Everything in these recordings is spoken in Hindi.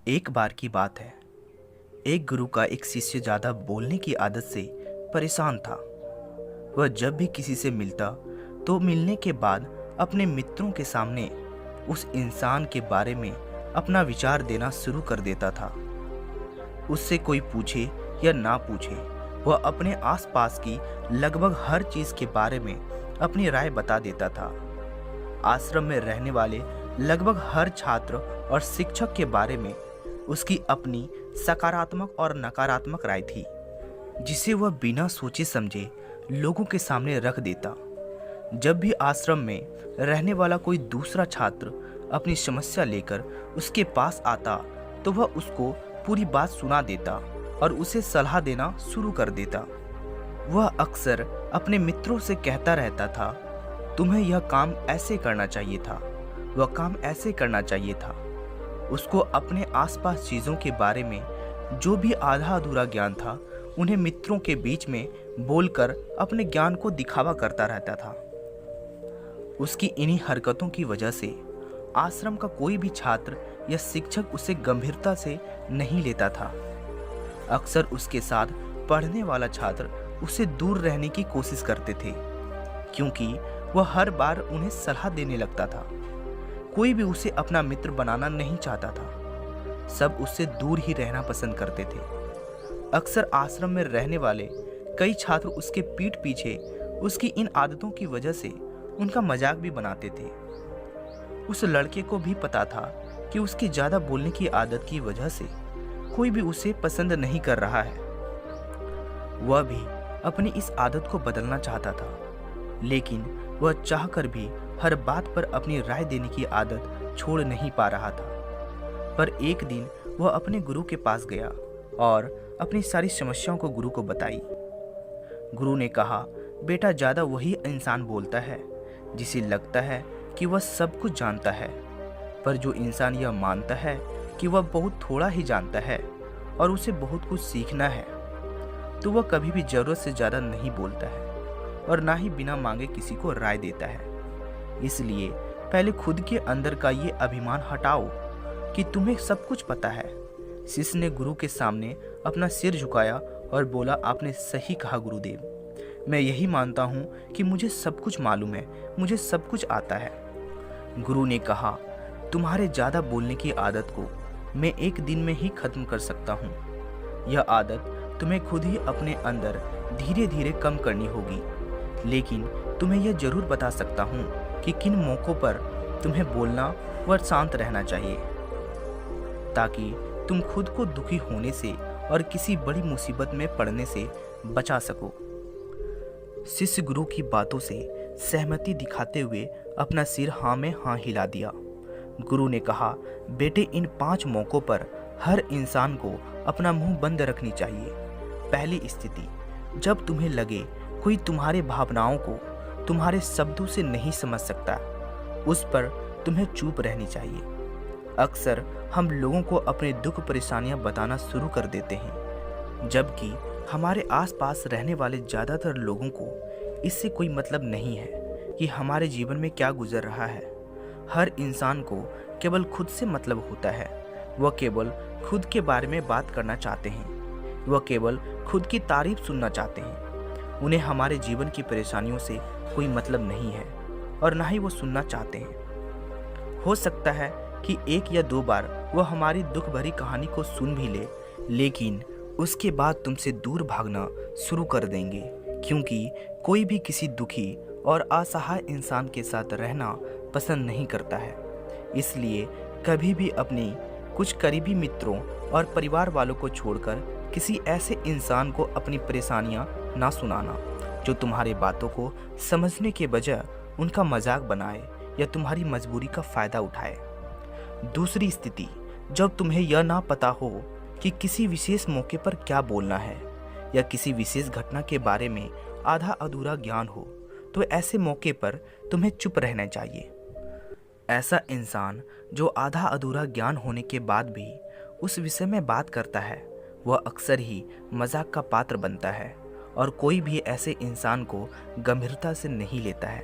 एक बार की बात है। एक गुरु का एक शिष्य ज़्यादा बोलने की आदत से परेशान था। वह जब भी किसी से मिलता तो मिलने के बाद अपने मित्रों के सामने उस इंसान के बारे में अपना विचार देना शुरू कर देता था। उससे कोई पूछे या ना पूछे, वह अपने आसपास की लगभग हर चीज़ के बारे में अपनी राय बता देता था। आश्रम में रहने वाले लगभग हर छात्र और शिक्षक के बारे में उसकी अपनी सकारात्मक और नकारात्मक राय थी, जिसे वह बिना सोचे समझे लोगों के सामने रख देता। जब भी आश्रम में रहने वाला कोई दूसरा छात्र अपनी समस्या लेकर उसके पास आता तो वह उसको पूरी बात सुना देता और उसे सलाह देना शुरू कर देता। वह अक्सर अपने मित्रों से कहता रहता था, तुम्हें यह काम ऐसे करना चाहिए था, वह काम ऐसे करना चाहिए था। उसको अपने आसपास चीज़ों के बारे में जो भी आधा अधूरा ज्ञान था, उन्हें मित्रों के बीच में बोलकर अपने ज्ञान को दिखावा करता रहता था। उसकी इन्हीं हरकतों की वजह से आश्रम का कोई भी छात्र या शिक्षक उसे गंभीरता से नहीं लेता था। अक्सर उसके साथ पढ़ने वाला छात्र उससे दूर रहने की कोशिश करते थे, क्योंकि वह हर बार उन्हें सलाह देने लगता था। कोई भी उसे अपना मित्र बनाना नहीं चाहता था। सब उससे दूर ही रहना पसंद करते थे। अक्सर आश्रम में रहने वाले कई छात्र उसके पीठ पीछे उसकी इन आदतों की वजह से उनका मजाक भी बनाते थे। उस लड़के को भी पता था कि उसकी ज़्यादा बोलने की आदत की वजह से कोई भी उसे पसंद नहीं कर रहा है। वह भी अपनी इस आदत को बदलना चाहता था, लेकिन वह चाहकर भी हर बात पर अपनी राय देने की आदत छोड़ नहीं पा रहा था। पर एक दिन वह अपने गुरु के पास गया और अपनी सारी समस्याओं को गुरु को बताई। गुरु ने कहा, बेटा, ज़्यादा वही इंसान बोलता है जिसे लगता है कि वह सब कुछ जानता है, पर जो इंसान यह मानता है कि वह बहुत थोड़ा ही जानता है और उसे बहुत कुछ सीखना है, तो वह कभी भी ज़रूरत से ज़्यादा नहीं बोलता है और ना ही बिना मांगे किसी को राय देता है। इसलिए पहले खुद के अंदर का ये अभिमान हटाओ कि तुम्हें सब कुछ पता है। शिष्य ने गुरु के सामने अपना सिर झुकाया और बोला, आपने सही कहा गुरुदेव, मैं यही मानता हूँ कि मुझे सब कुछ मालूम है, मुझे सब कुछ आता है। गुरु ने कहा, तुम्हारे ज़्यादा बोलने की आदत को मैं एक दिन में ही खत्म कर सकता हूँ। यह आदत तुम्हें खुद ही अपने अंदर धीरे धीरे कम करनी होगी, लेकिन तुम्हें यह जरूर बता सकता हूँ कि किन मौक़ों पर तुम्हें बोलना व शांत रहना चाहिए, ताकि तुम खुद को दुखी होने से और किसी बड़ी मुसीबत में पड़ने से बचा सको। शिष्य गुरु की बातों से सहमति दिखाते हुए अपना सिर हाँ में हाँ हिला दिया। गुरु ने कहा, बेटे, इन 5 मौक़ों पर हर इंसान को अपना मुंह बंद रखनी चाहिए। पहली स्थिति, जब तुम्हें लगे कोई तुम्हारे भावनाओं को तुम्हारे शब्दों से नहीं समझ सकता, उस पर तुम्हें चुप रहनी चाहिए। अक्सर हम लोगों को अपने दुख परेशानियां बताना शुरू कर देते हैं, जबकि हमारे आसपास रहने वाले ज़्यादातर लोगों को इससे कोई मतलब नहीं है कि हमारे जीवन में क्या गुजर रहा है। हर इंसान को केवल खुद से मतलब होता है। वह केवल खुद के बारे में बात करना चाहते हैं। वह केवल खुद की तारीफ सुनना चाहते हैं। उन्हें हमारे जीवन की परेशानियों से कोई मतलब नहीं है और ना ही वो सुनना चाहते हैं। हो सकता है कि 1 या 2 बार वह हमारी दुख भरी कहानी को सुन भी ले, लेकिन उसके बाद तुमसे दूर भागना शुरू कर देंगे, क्योंकि कोई भी किसी दुखी और असहाय इंसान के साथ रहना पसंद नहीं करता है। इसलिए कभी भी अपनी कुछ करीबी मित्रों और परिवार वालों को छोड़कर किसी ऐसे इंसान को अपनी परेशानियां ना सुनाना जो तुम्हारे बातों को समझने के बजाय उनका मजाक बनाए या तुम्हारी मजबूरी का फ़ायदा उठाए। दूसरी स्थिति, जब तुम्हें यह ना पता हो कि किसी विशेष मौके पर क्या बोलना है या किसी विशेष घटना के बारे में आधा अधूरा ज्ञान हो, तो ऐसे मौके पर तुम्हें चुप रहना चाहिए। ऐसा इंसान जो आधा अधूरा ज्ञान होने के बाद भी उस विषय में बात करता है, वह अक्सर ही मजाक का पात्र बनता है और कोई भी ऐसे इंसान को गंभीरता से नहीं लेता है।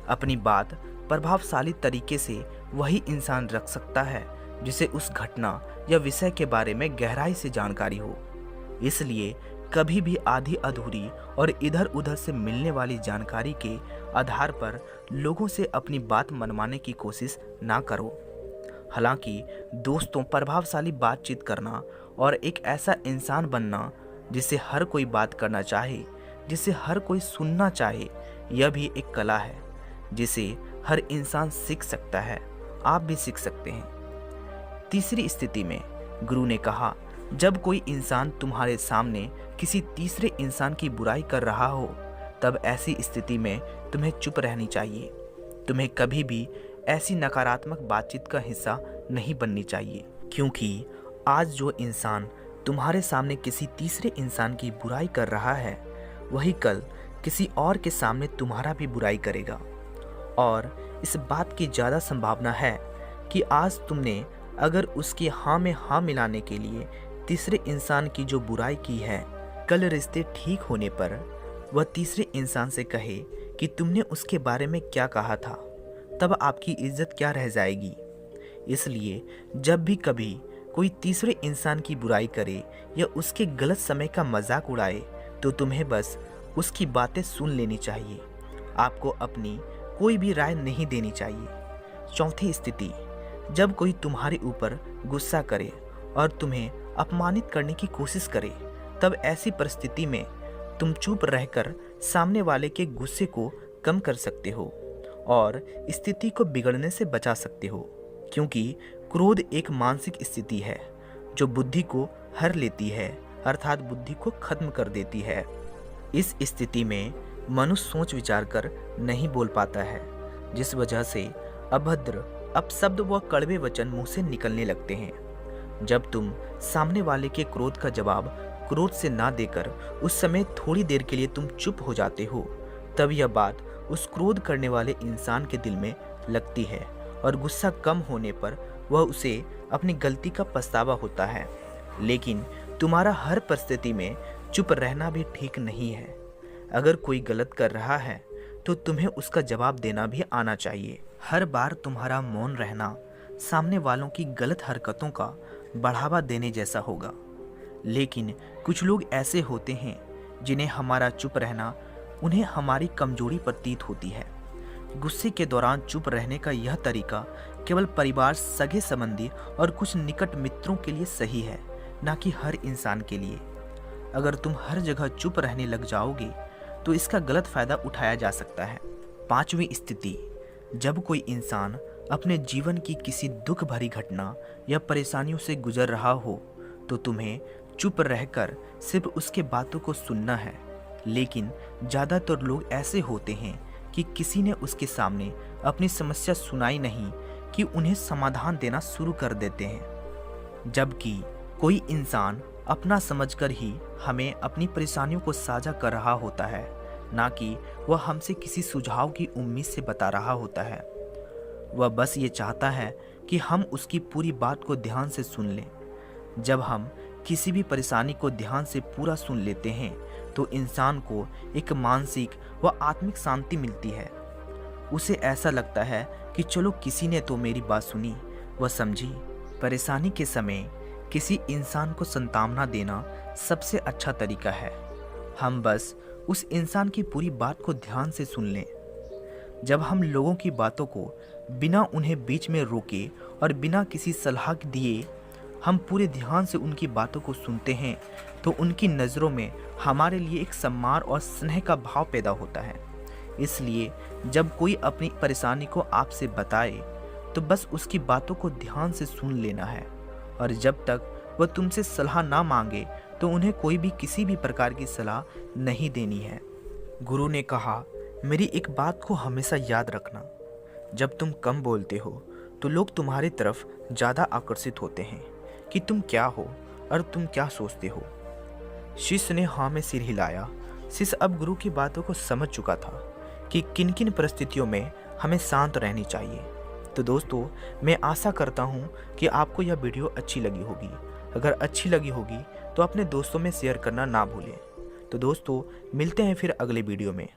अपनी बात प्रभावशाली तरीके से वही इंसान रख सकता है जिसे उस घटना या विषय के बारे में गहराई से जानकारी हो। इसलिए कभी भी आधी अधूरी और इधर उधर से मिलने वाली जानकारी के आधार पर लोगों से अपनी बात मनवाने की कोशिश ना करो। हालांकि दोस्तों, प्रभावशाली बातचीत करना और एक ऐसा इंसान बनना जिससे हर कोई बात करना चाहे, जिसे हर कोई सुनना चाहे, यह भी एक कला है जिसे हर इंसान सीख सकता है। आप भी सीख सकते हैं। तीसरी स्थिति में गुरु ने कहा, जब कोई इंसान तुम्हारे सामने किसी तीसरे इंसान की बुराई कर रहा हो, तब ऐसी स्थिति में तुम्हें चुप रहनी चाहिए। तुम्हें कभी भी ऐसी नकारात्मक बातचीत का हिस्सा नहीं बननी चाहिए, क्योंकि आज जो इंसान तुम्हारे सामने किसी तीसरे इंसान की बुराई कर रहा है, वही कल किसी और के सामने तुम्हारा भी बुराई करेगा। और इस बात की ज़्यादा संभावना है कि आज तुमने अगर उसकी हाँ में हाँ मिलाने के लिए तीसरे इंसान की जो बुराई की है, कल रिश्ते ठीक होने पर वह तीसरे इंसान से कहे कि तुमने उसके बारे में क्या कहा था, तब आपकी इज्जत क्या रह जाएगी। इसलिए जब भी कभी कोई तीसरे इंसान की बुराई करे या उसके गलत समय का मजाक उड़ाए, तो तुम्हें बस उसकी बातें सुन लेनी चाहिए। आपको अपनी कोई भी राय नहीं देनी चाहिए। चौथी स्थिति, जब कोई तुम्हारे ऊपर गुस्सा करे और तुम्हें अपमानित करने की कोशिश करे, तब ऐसी परिस्थिति में तुम चुप रहकर सामने वाले के गुस्से को कम कर सकते हो और स्थिति को बिगड़ने से बचा सकते हो, क्योंकि क्रोध एक मानसिक स्थिति है जो बुद्धि को हर लेती है, अर्थात बुद्धि को खत्म कर देती है। इस स्थिति में मनुष्य सोच विचार कर नहीं बोल पाता है, जिस वजह से अभद्र अपशब्द व कड़वे वचन मुंह से निकलने लगते हैं। जब तुम सामने वाले के क्रोध का जवाब क्रोध से ना देकर उस समय थोड़ी देर के लिए तुम चुप हो जाते हो, तब यह बात उस क्रोध करने वाले इंसान के दिल में लगती है और गुस्सा कम होने पर वह उसे अपनी गलती का पछतावा होता है। लेकिन तुम्हारा हर परिस्थिति में चुप रहना भी ठीक नहीं है। अगर कोई गलत कर रहा है तो तुम्हें उसका जवाब देना भी आना चाहिए। हर बार तुम्हारा मौन रहना सामने वालों की गलत हरकतों का बढ़ावा देने जैसा होगा। लेकिन कुछ लोग ऐसे होते हैं जिन्हें हमारा चुप रहना उन्हें हमारी कमजोरी प्रतीत होती है। गुस्से के दौरान चुप रहने का यह तरीका केवल परिवार, सगे संबंधी और कुछ निकट मित्रों के लिए सही है, ना कि हर इंसान के लिए। अगर तुम हर जगह चुप रहने लग जाओगे तो इसका गलत फायदा उठाया जा सकता है। पांचवी स्थिति, जब कोई इंसान अपने जीवन की किसी दुख भरी घटना या परेशानियों से गुजर रहा हो, तो तुम्हें चुप रहकर सिर्फ उसके बातों को सुनना है। लेकिन ज़्यादातर लोग ऐसे होते हैं कि किसी ने उसके सामने अपनी समस्या सुनाई नहीं कि उन्हें समाधान देना शुरू कर देते हैं, जबकि कोई इंसान अपना समझकर ही हमें अपनी परेशानियों को साझा कर रहा होता है, ना कि वह हमसे किसी सुझाव की उम्मीद से बता रहा होता है। वह बस ये चाहता है कि हम उसकी पूरी बात को ध्यान से सुन लें। जब हम किसी भी परेशानी को ध्यान से पूरा सुन लेते हैं तो इंसान को एक मानसिक व आत्मिक शांति मिलती है। उसे ऐसा लगता है कि चलो किसी ने तो मेरी बात सुनी व समझी। परेशानी के समय किसी इंसान को सांत्वना देना सबसे अच्छा तरीका है। हम बस उस इंसान की पूरी बात को ध्यान से सुन लें। जब हम लोगों की बातों को बिना उन्हें बीच में रोके और बिना किसी सलाह दिए हम पूरे ध्यान से उनकी बातों को सुनते हैं, तो उनकी नज़रों में हमारे लिए एक सम्मान और स्नेह का भाव पैदा होता है। इसलिए जब कोई अपनी परेशानी को आपसे बताए तो बस उसकी बातों को ध्यान से सुन लेना है, और जब तक वह तुमसे सलाह ना मांगे तो उन्हें कोई भी किसी भी प्रकार की सलाह नहीं देनी है। गुरु ने कहा, मेरी एक बात को हमेशा याद रखना, जब तुम कम बोलते हो तो लोग तुम्हारी तरफ ज़्यादा आकर्षित होते हैं कि तुम क्या हो और तुम क्या सोचते हो। शिष्य ने हाँ में सिर हिलाया। शिष्य अब गुरु की बातों को समझ चुका था कि किन किन परिस्थितियों में हमें शांत रहनी चाहिए। तो दोस्तों, मैं आशा करता हूँ कि आपको यह वीडियो अच्छी लगी होगी। अगर अच्छी लगी होगी तो अपने दोस्तों में शेयर करना ना भूलें। तो दोस्तों, मिलते हैं फिर अगले वीडियो में।